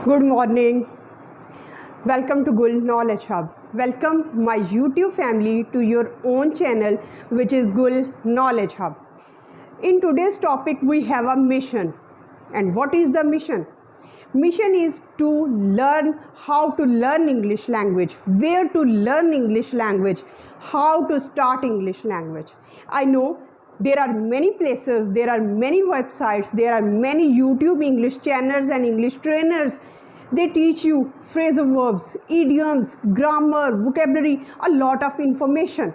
Good morning. Welcome to Gul Knowledge Hub. Welcome my YouTube family to your own channel, which is Gul Knowledge Hub. In today's topic, we have a mission. And what is the mission? Mission is to learn how to learn English language, where to learn English language, how to start English language. I know there are many places, there are many websites, there are many YouTube English channels and English trainers. They teach you phrasal verbs, idioms, grammar, vocabulary, a lot of information.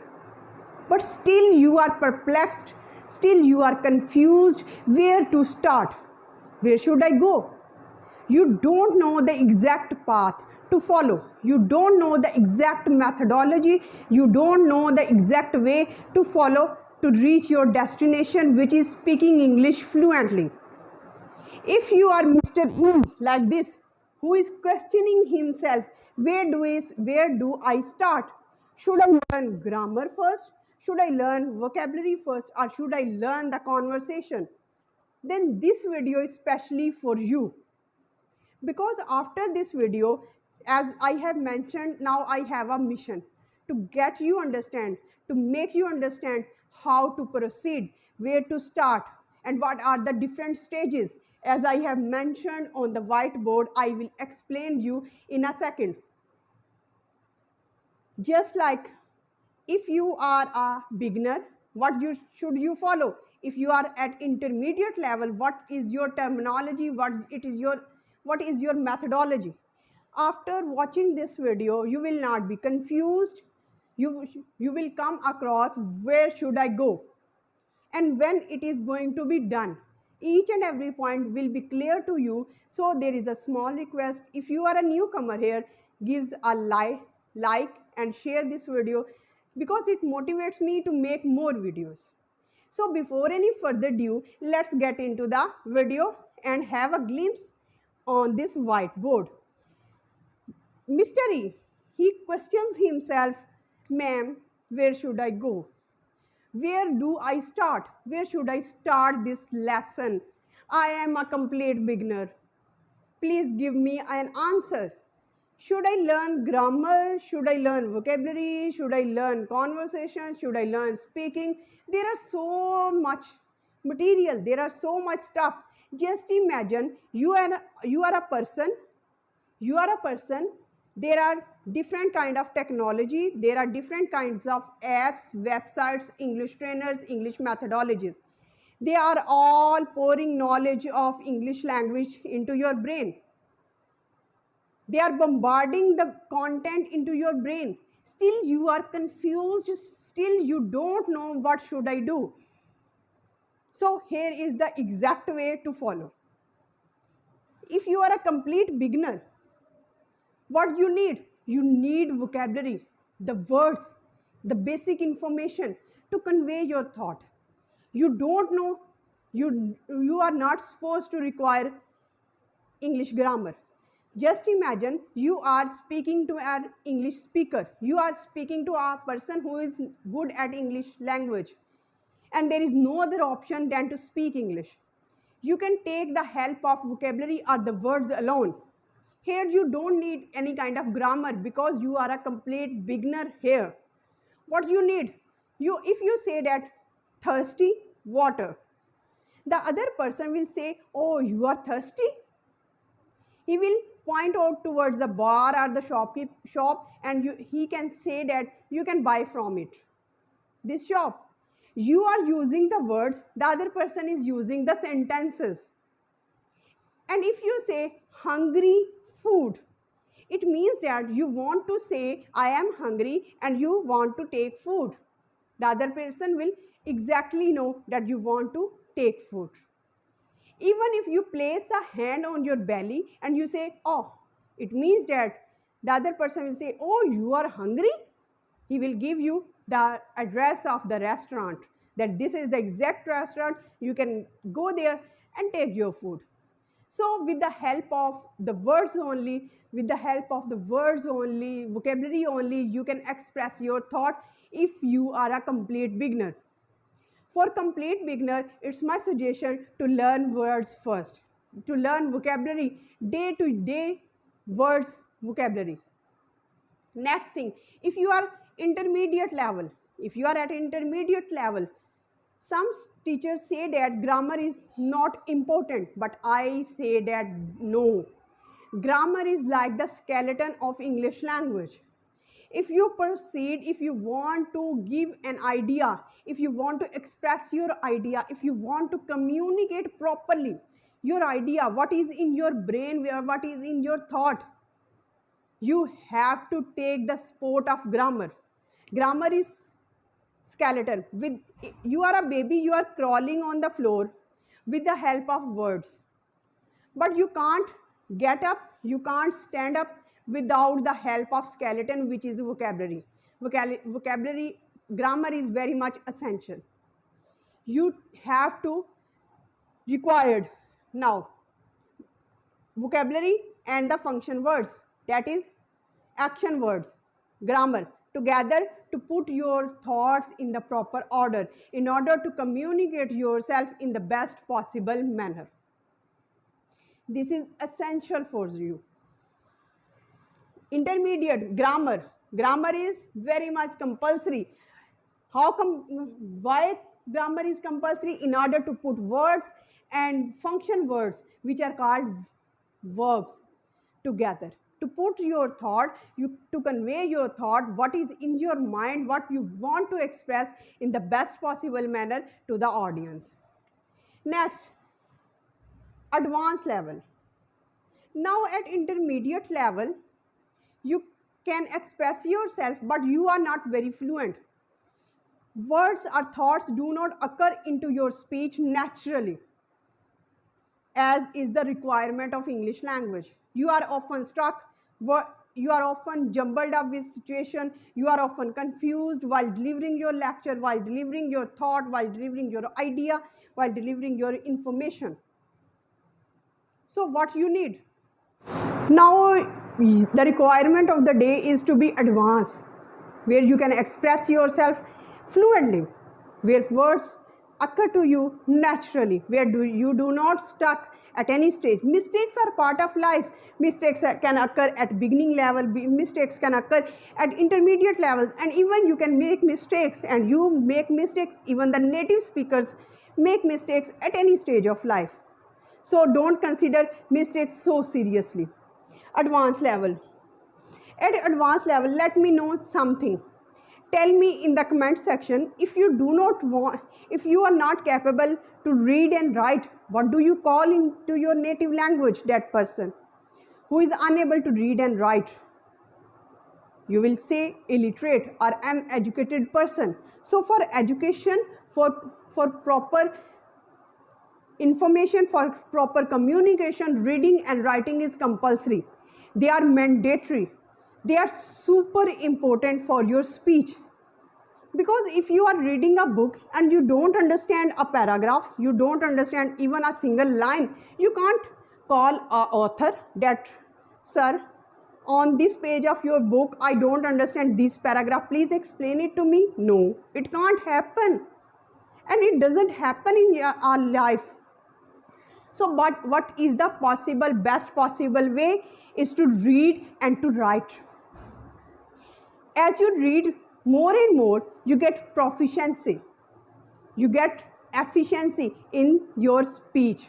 But still you are perplexed, still you are confused where to start. Where should I go? You don't know the exact path to follow. You don't know the exact methodology. You don't know the exact way to follow to reach your destination, which is speaking English fluently. If you are Mr. E like this, who is questioning himself, where do I start? Should I learn grammar first? Should I learn vocabulary first? Or should I learn the conversation? Then this video is specially for you. Because after this video, as I have mentioned, now I have a mission to get you understand, to make you understand how to proceed, where to start, and what are the different stages. As I have mentioned on the whiteboard, I will explain you in a second. Just like if you are a beginner, should you follow? If you are at intermediate level, what is your terminology? What is your methodology? After watching this video, you will not be confused. You will come across where should I go and when it is going to be done. Each and every point will be clear to you. So there is a small request. If you are a newcomer here, gives a like and share this video because it motivates me to make more videos. So before any further ado, let's get into the video and have a glimpse on this whiteboard. Mr. E, he questions himself, ma'am, where should I go? Where do I start? Where should I start this lesson? I am a complete beginner. Please give me an answer. Should I learn grammar? Should I learn vocabulary? Should I learn conversation? Should I learn speaking? There are so much material. There are so much stuff. Just imagine you are a person. There are different kind of technology. There are different kinds of apps, websites, English trainers, English methodologies. They are all pouring knowledge of English language into your brain. They are bombarding the content into your brain. Still you are confused. Still you don't know what should I do. So here is the exact way to follow. If you are a complete beginner, what you need? You need vocabulary, the words, the basic information to convey your thought. You don't know, you are not supposed to require English grammar. Just imagine you are speaking to an English speaker. You are speaking to a person who is good at English language. And there is no other option than to speak English. You can take the help of vocabulary or the words alone. Here you don't need any kind of grammar because you are a complete beginner here. What you need? If you say that thirsty, water. The other person will say, oh, you are thirsty? He will point out towards the bar or the shop and he can say that you can buy from it. This shop. You are using the words, the other person is using the sentences. And if you say hungry food, it means that you want to say I am hungry and you want to take food. The other person will exactly know that you want to take food. Even if you place a hand on your belly and you say, oh, it means that the other person will say, oh, you are hungry? He will give you the address of the restaurant, that this is the exact restaurant. You can go there and take your food. So with the help of the words only, vocabulary only, you can express your thought if you are a complete beginner. For complete beginner, it's my suggestion to learn words first. to learn vocabulary, day-to-day words vocabulary. Next thing, if you are intermediate level, if you are at intermediate level, some teachers say that grammar is not important, but I say that no. Grammar is like the skeleton of English language. If you proceed, if you want to give an idea, if you want to express your idea, if you want to communicate properly your idea, what is in your brain, what is in your thought, you have to take the sport of grammar. Grammar is skeleton. With you are a baby, you are crawling on the floor with the help of words, but you can't get up, you can't stand up without the help of skeleton, which is vocabulary. Vocabulary, grammar is very much essential. You have to required now vocabulary and the function words, that is action words, grammar together to put your thoughts in the proper order in order to communicate yourself in the best possible manner. This is essential for you. Intermediate grammar. Grammar is very much compulsory. Why grammar is compulsory? In order to put words and function words, which are called verbs, together. To put your thought, to convey your thought, what is in your mind, what you want to express in the best possible manner to the audience. Next, advanced level. Now at intermediate level, you can express yourself, but you are not very fluent. Words or thoughts do not occur into your speech naturally, as is the requirement of English language. You are often struck, you are often jumbled up with situation, you are often confused while delivering your lecture, while delivering your thought, while delivering your idea, while delivering your information. So what you need? Now the requirement of the day is to be advanced, where you can express yourself fluently, where words occur to you naturally, where you do not stuck at any stage. Mistakes are part of life. Mistakes can occur at beginning level, mistakes can occur at intermediate levels, and even you can make mistakes, and you make mistakes, even the native speakers make mistakes at any stage of life. So don't consider mistakes so seriously. Advanced level. At advanced level, let me know something. Tell me in the comment section, if you are not capable to read and write, what do you call into your native language that person who is unable to read and write? You will say illiterate or uneducated person. So for education, for proper information, for proper communication, reading and writing is compulsory. They are mandatory. They are super important for your speech. Because if you are reading a book and you don't understand a paragraph, you don't understand even a single line, you can't call an author that, sir, on this page of your book, I don't understand this paragraph, please explain it to me. No, it can't happen. And it doesn't happen in our life. So, but what is the best possible way is to read and to write. As you read more and more, you get proficiency, you get efficiency in your speech.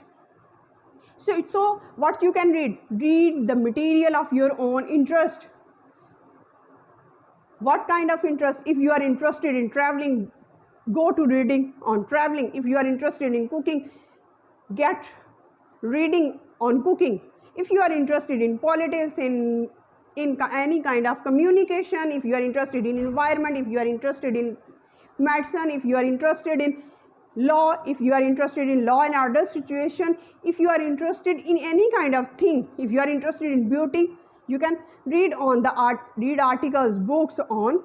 So what you can read the material of your own interest. What kind of interest? If you are interested in traveling, go to reading on traveling. If you are interested in cooking, get reading on cooking. If you are interested in politics, in any kind of communication, if you are interested in environment, if you are interested in medicine, if you are interested in law, if you are interested in law and order situation, if you are interested in any kind of thing, if you are interested in beauty, you can read on the read articles, books on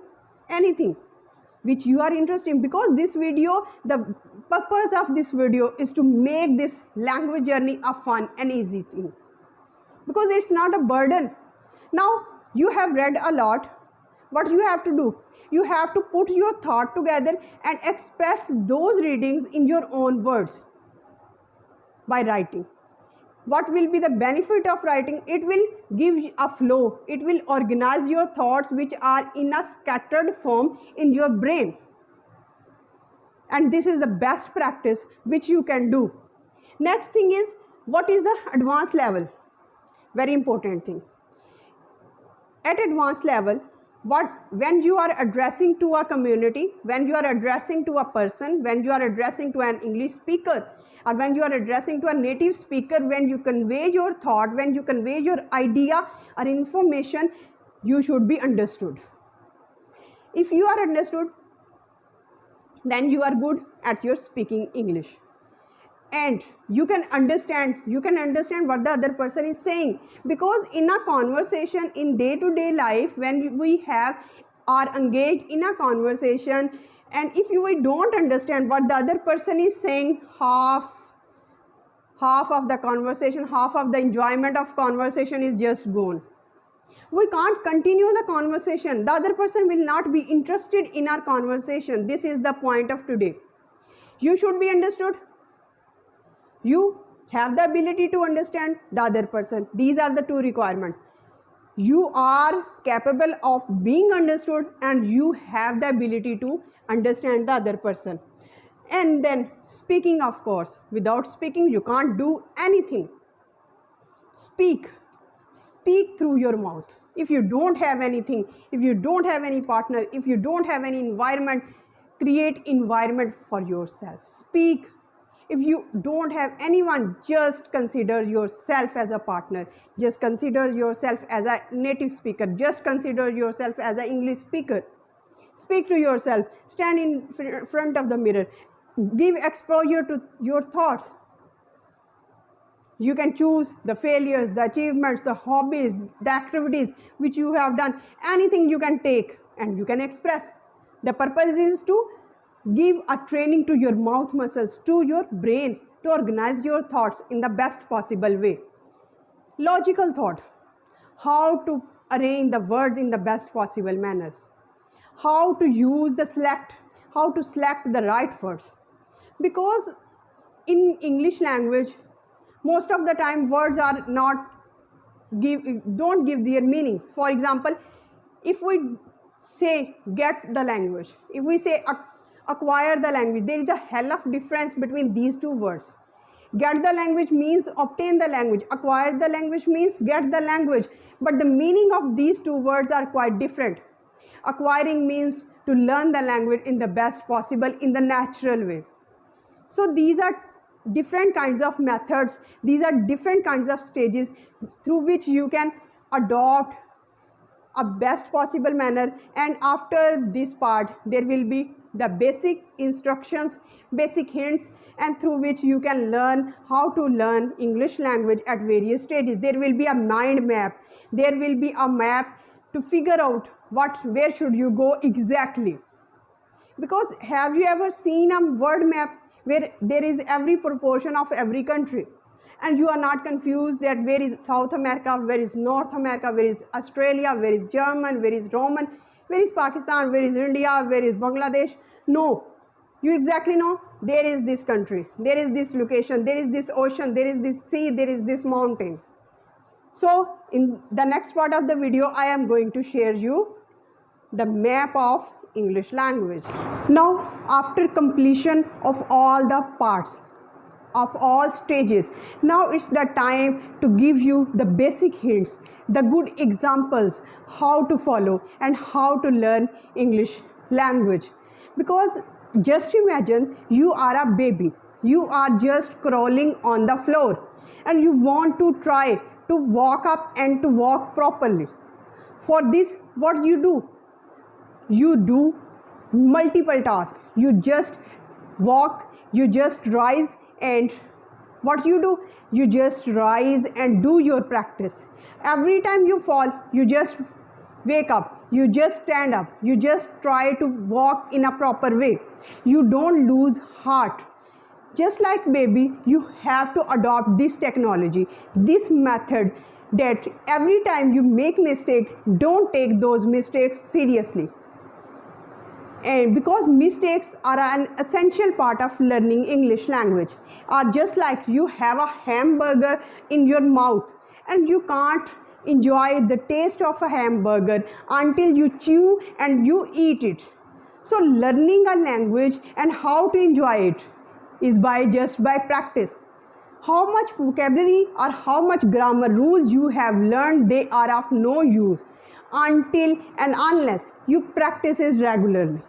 anything which you are interested in. Because this video, the purpose of this video is to make this language journey a fun and easy thing, because it's not a burden. Now you have read a lot. What you have to do? You have to put your thought together and express those readings in your own words by writing. What will be the benefit of writing? It will give a flow. It will organize your thoughts which are in a scattered form in your brain. And this is the best practice which you can do. Next thing is, what is the advanced level? Very important thing. At advanced level, when you are addressing to a community, when you are addressing to a person, when you are addressing to an English speaker, or when you are addressing to a native speaker, when you convey your thought, when you convey your idea or information, you should be understood. If you are understood, then you are good at your speaking English. And you can understand what the other person is saying, because in a conversation, in day-to-day life, when we are engaged in a conversation, and if we don't understand what the other person is saying, half of the conversation, half of the enjoyment of conversation is just gone. We can't continue the conversation. The other person will not be interested in our conversation. This is the point of today. You should be understood. You have the ability to understand the other person. These are the two requirements. You are capable of being understood, and you have the ability to understand the other person. And then speaking, of course. Without speaking, you can't do anything. Speak through your mouth. If you don't have anything, if you don't have any partner, if you don't have any environment, create environment for yourself. Speak. If you don't have anyone, just consider yourself as a partner. Just consider yourself as a native speaker. Just consider yourself as an English speaker. Speak to yourself. Stand in front of the mirror. Give exposure to your thoughts. You can choose the failures, the achievements, the hobbies, the activities which you have done. Anything you can take and you can express. The purpose is to give a training to your mouth muscles, to your brain, to organize your thoughts in the best possible way. Logical thought. How to arrange the words in the best possible manners. How to select the right words. Because in English language, most of the time words are don't give their meanings. For example, if we say get the language, if we say acquire the language, there is a hell of difference between these two words. Get the language means obtain the language. Acquire the language means get the language. But the meaning of these two words are quite different. Acquiring means to learn the language in the best possible, in the natural way. So these are different kinds of methods. These are different kinds of stages through which you can adopt a best possible manner. And after this part, there will be the basic instructions, basic hints, and through which you can learn how to learn English language at various stages. There will be a mind map. There will be a map to figure out where should you go exactly. Because have you ever seen a word map where there is every proportion of every country, and you are not confused that where is South America, where is North America, where is Australia, where is German, where is Roman, where is Pakistan, where is India, where is Bangladesh? No, you exactly know there is this country, there is this location, there is this ocean, there is this sea, there is this mountain. So in the next part of the video, I am going to share you the map of English language. Now, after completion of all the parts, of all stages, now it's the time to give you the basic hints, the good examples, how to follow and how to learn English language. Because just imagine you are a baby, you are just crawling on the floor, and you want to try to walk up and to walk properly. For this, what do? You do multiple tasks. You just walk, you just rise, and what you do? You just rise and do your practice. Every time you fall, you just wake up, you just stand up, you just try to walk in a proper way. You don't lose heart. Just like baby, you have to adopt this technology, this method, that every time you make mistake, don't take those mistakes seriously. And because mistakes are an essential part of learning English language, are just like you have a hamburger in your mouth and you can't enjoy the taste of a hamburger until you chew and you eat it. So learning a language and how to enjoy it is just by practice. How much vocabulary or how much grammar rules you have learned, they are of no use until and unless you practice it regularly.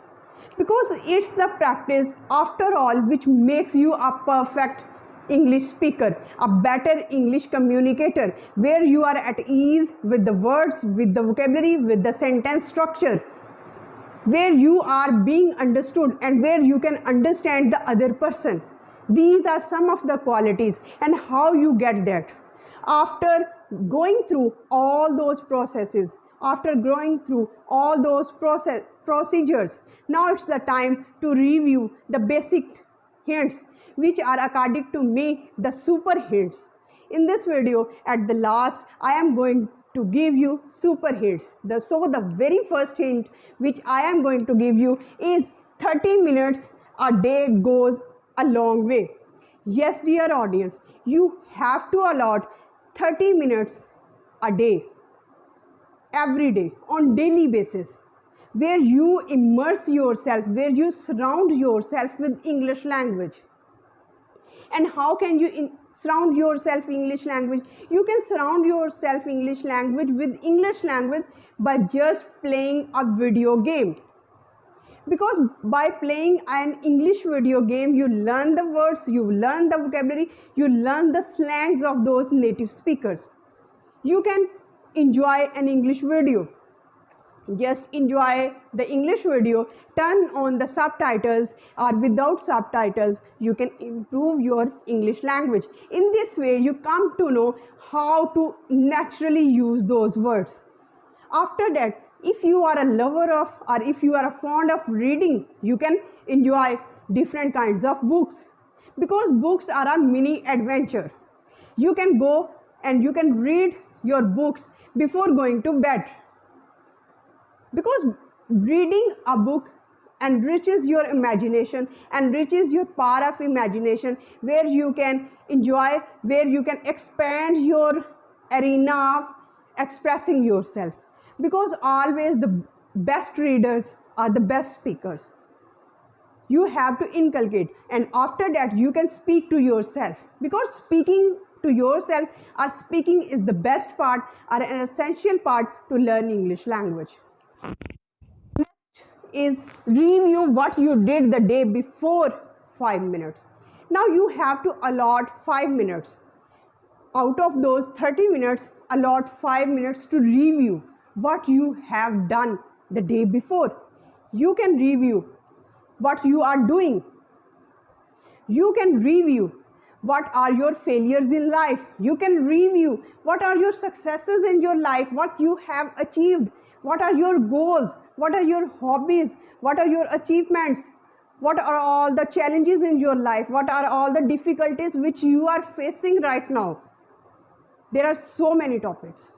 Because it's the practice after all which makes you a perfect English speaker, a better English communicator, where you are at ease with the words, with the vocabulary, with the sentence structure, where you are being understood and where you can understand the other person. These are some of the qualities, and how you get that. After going through all those processes, after going through all those procedures, now it's the time to review the basic hints, which are according to me the super hints. In this video, at the last, I am going to give you super hints. So the very first hint which I am going to give you is 30 minutes a day goes a long way. Yes, dear audience, you have to allot 30 minutes a day, every day, on daily basis, where you immerse yourself, where you surround yourself with English language. And how can you surround yourself English language? You can surround yourself English language with English language by just playing a video game. Because by playing an English video game, you learn the words, you learn the vocabulary, you learn the slangs of those native speakers. You can enjoy an English video. Just enjoy the English video, turn on the subtitles, or without subtitles, you can improve your English language. In this way, you come to know how to naturally use those words. After that, if you are a lover of, or if you are fond of reading, you can enjoy different kinds of books, because books are a mini adventure. You can go and you can read your books before going to bed, because reading a book enriches your imagination, enriches your power of imagination, where you can enjoy, where you can expand your arena of expressing yourself. Because always the best readers are the best speakers. You have to inculcate, and after that you can speak to yourself, because speaking to yourself or speaking is the best part or an essential part to learn English language. Next is review what you did the day before 5 minutes. Now you have to allot 5 minutes. Out of those 30 minutes, allot 5 minutes to review what you have done the day before. You can review what you are doing. You can review what are your failures in life. You can review what are your successes in your life, what you have achieved, what are your goals, what are your hobbies, what are your achievements, what are all the challenges in your life, what are all the difficulties which you are facing right now. There are so many topics.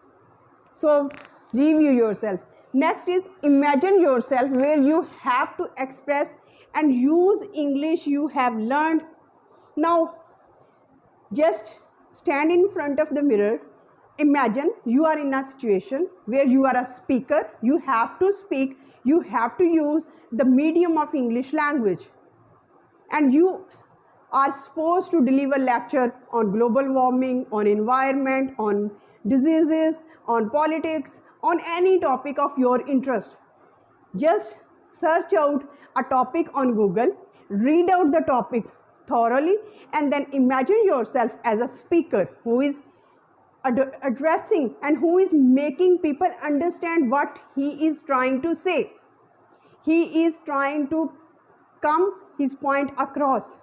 So review yourself. Next is imagine yourself, where you have to express and use English you have learned. Now just stand in front of the mirror. Imagine you are in a situation where you are a speaker. You have to speak. You have to use the medium of English language. And you are supposed to deliver lecture on global warming, on environment, on diseases, on politics, on any topic of your interest. Just search out a topic on Google, read out the topic thoroughly, and then imagine yourself as a speaker who is addressing and who is making people understand what he is trying to say. He is trying to come his point across.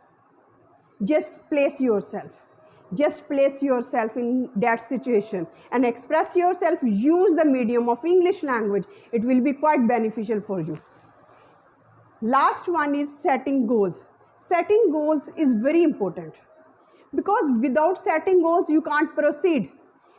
Just place yourself. Just place yourself in that situation and express yourself. Use the medium of English language. It will be quite beneficial for you. Last one is setting goals. Setting goals is very important, because without setting goals you can't proceed.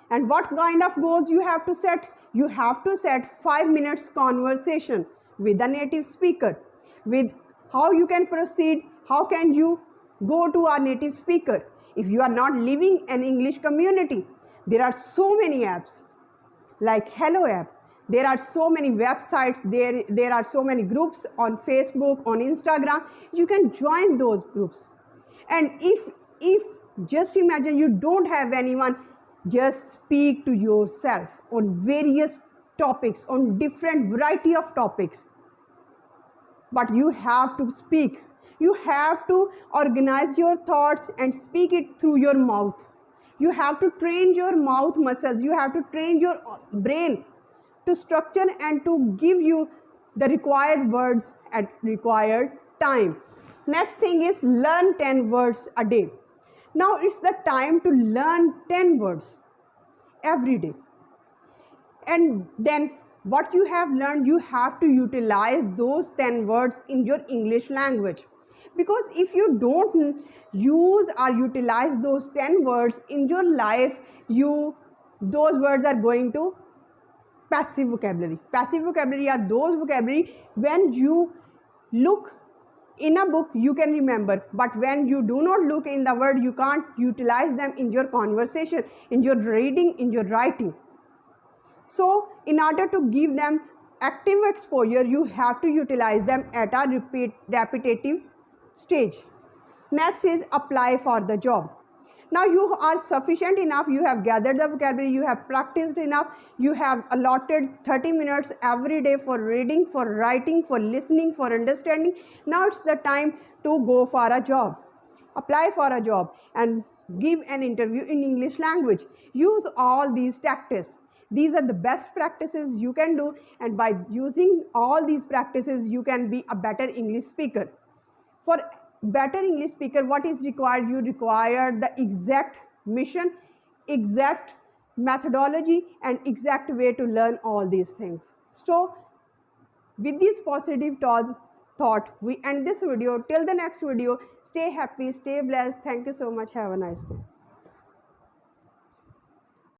And what kind of goals you have to set? You have to set 5 minutes conversation with a native speaker. with how you can proceed, how can you go to our native speaker. If you are not living an English community, there are so many apps like Hello app. There are so many websites, there are so many groups on Facebook, on Instagram. You can join those groups. And if just imagine you don't have anyone, just speak to yourself on various topics, on different variety of topics. But you have to speak. You have to organize your thoughts and speak it through your mouth. You have to train your mouth muscles. You have to train your brain to structure and to give you the required words at required time. Next thing is learn 10 words a day. Now it's the time to learn 10 words every day. And then what you have learned, you have to utilize those 10 words in your English language. Because if you don't use or utilize those 10 words in your life, those words are going to passive vocabulary. Passive vocabulary are those vocabulary when you look in a book you can remember, but when you do not look in the word, you can't utilize them in your conversation, in your reading, in your writing. So in order to give them active exposure, you have to utilize them at a repetitive stage. Next is apply for the job. Now you are sufficient enough, you have gathered the vocabulary, you have practiced enough, you have allotted 30 minutes every day for reading, for writing, for listening, for understanding. Now it's the time to go for a job. Apply for a job and give an interview in English language. Use all these tactics. These are the best practices you can do, and by using all these practices, you can be a better English speaker. For better English speaker, what is required? You require the exact mission, exact methodology, and exact way to learn all these things. So with this positive thought, we end this video. Till the next video, stay happy, stay blessed. Thank you so much. Have a nice day.